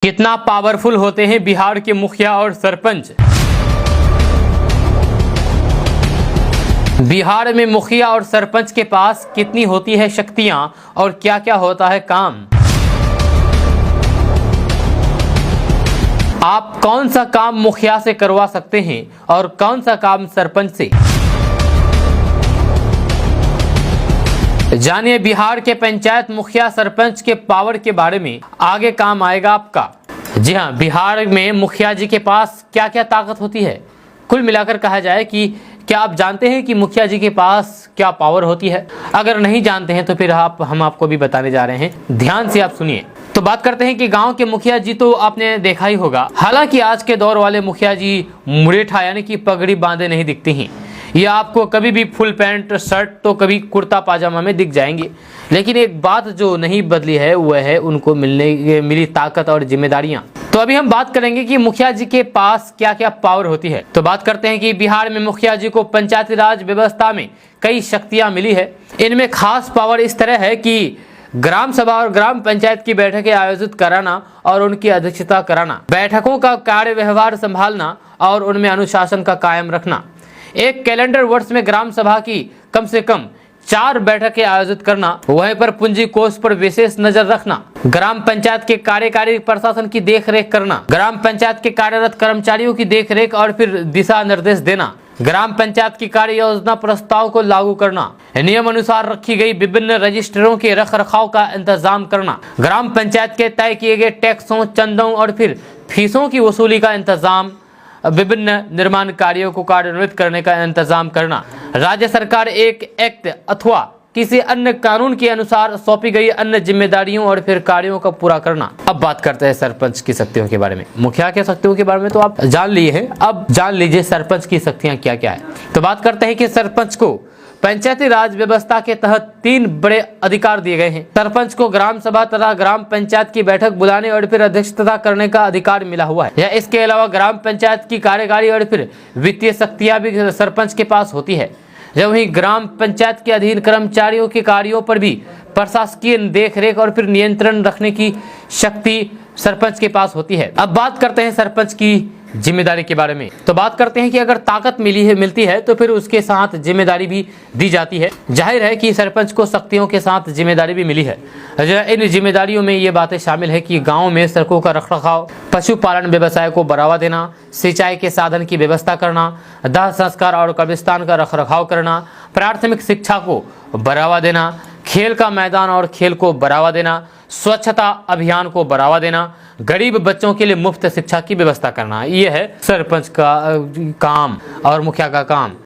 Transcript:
कितना पावरफुल होते हैं बिहार के मुखिया और सरपंच। बिहार में मुखिया और सरपंच के पास कितनी होती है शक्तियां और क्या क्या होता है काम। आप कौन सा काम मुखिया से करवा सकते हैं और कौन सा काम सरपंच से। जानिए बिहार के पंचायत मुखिया सरपंच के पावर के बारे में, आगे काम आएगा आपका। जी हां, बिहार में मुखिया जी के पास क्या क्या ताकत होती है। कुल मिलाकर कहा जाए कि क्या आप जानते हैं कि मुखिया जी के पास क्या पावर होती है। अगर नहीं जानते हैं तो फिर हम आपको भी बताने जा रहे हैं, ध्यान से आप सुनिए। तो बात करते हैं कि गांव के मुखिया जी तो आपने देखा ही होगा। हालांकि आज के दौर वाले मुखिया जी मुरेठा यानी कि पगड़ी बांधे नहीं दिखते हैं। ये आपको कभी भी फुल पैंट शर्ट तो कभी कुर्ता पाजामा में दिख जाएंगे। लेकिन एक बात जो नहीं बदली है वह है उनको मिली ताकत और जिम्मेदारियां। तो अभी हम बात करेंगे कि मुखिया जी के पास क्या क्या पावर होती है। तो बात करते हैं कि बिहार में मुखिया जी को पंचायती राज व्यवस्था में कई शक्तियां मिली है। इनमें खास पावर इस तरह है कि ग्राम सभा और ग्राम पंचायत की बैठकें आयोजित कराना और उनकी अध्यक्षता कराना, बैठकों का कार्य व्यवहार संभालना और उनमें अनुशासन का कायम रखना, एक कैलेंडर वर्ष में ग्राम सभा की कम से कम 4 बैठकें आयोजित करना, वहीं पर पूंजी कोष पर विशेष नजर रखना, ग्राम पंचायत के कार्यकारी प्रशासन की देखरेख करना, ग्राम पंचायत के कार्यरत कर्मचारियों की देखरेख और फिर दिशा निर्देश देना, ग्राम पंचायत की कार्य योजना प्रस्ताव को लागू करना, नियम अनुसार रखी गई विभिन्न रजिस्टरों के रख रखाव का इंतजाम करना, ग्राम पंचायत के तय किए गए टैक्सों, चंदों और फिर फीसों की वसूली का इंतजाम, विभिन्न निर्माण कार्यों को कार्यान्वित करने का इंतजाम करना, राज्य सरकार एक एक्ट अथवा किसी अन्य कानून के अनुसार सौंपी गई अन्य जिम्मेदारियों और फिर कार्यों का पूरा करना। अब बात करते हैं सरपंच की शक्तियों के बारे में। मुखिया के शक्तियों के बारे में तो आप जान लिए हैं, अब जान लीजिए सरपंच की शक्तियां क्या क्या है। तो बात करते हैं कि सरपंच को पंचायती राज व्यवस्था के तहत 3 बड़े अधिकार दिए गए हैं। सरपंच को ग्राम सभा तथा ग्राम पंचायत की बैठक बुलाने और फिर अध्यक्षता करने का अधिकार मिला हुआ है। या इसके अलावा ग्राम पंचायत की कार्यकारी और फिर वित्तीय शक्तियां भी सरपंच के पास होती है। जब वहीं ग्राम पंचायत के अधीन कर्मचारियों के कार्यों पर भी प्रशासकीय देखरेख और फिर नियंत्रण रखने की शक्ति सरपंच के पास होती है। अब बात करते हैं सरपंच की जिम्मेदारी के बारे में। तो बात करते हैं कि अगर ताकत मिलती है तो फिर उसके साथ जिम्मेदारी भी दी जाती है। जाहिर है कि सरपंच को शक्तियों के साथ जिम्मेदारी भी मिली है। इन जिम्मेदारियों में ये बातें शामिल है कि गांव में सड़कों का रखरखाव, पशुपालन व्यवसाय को बढ़ावा देना, सिंचाई के साधन की व्यवस्था करना, दाह संस्कार और कब्रिस्तान का रखरखाव करना, प्राथमिक शिक्षा को बढ़ावा देना, खेल का मैदान और खेल को बढ़ावा देना, स्वच्छता अभियान को बढ़ावा देना, गरीब बच्चों के लिए मुफ्त शिक्षा की व्यवस्था करना। ये है सरपंच का काम और मुखिया का काम।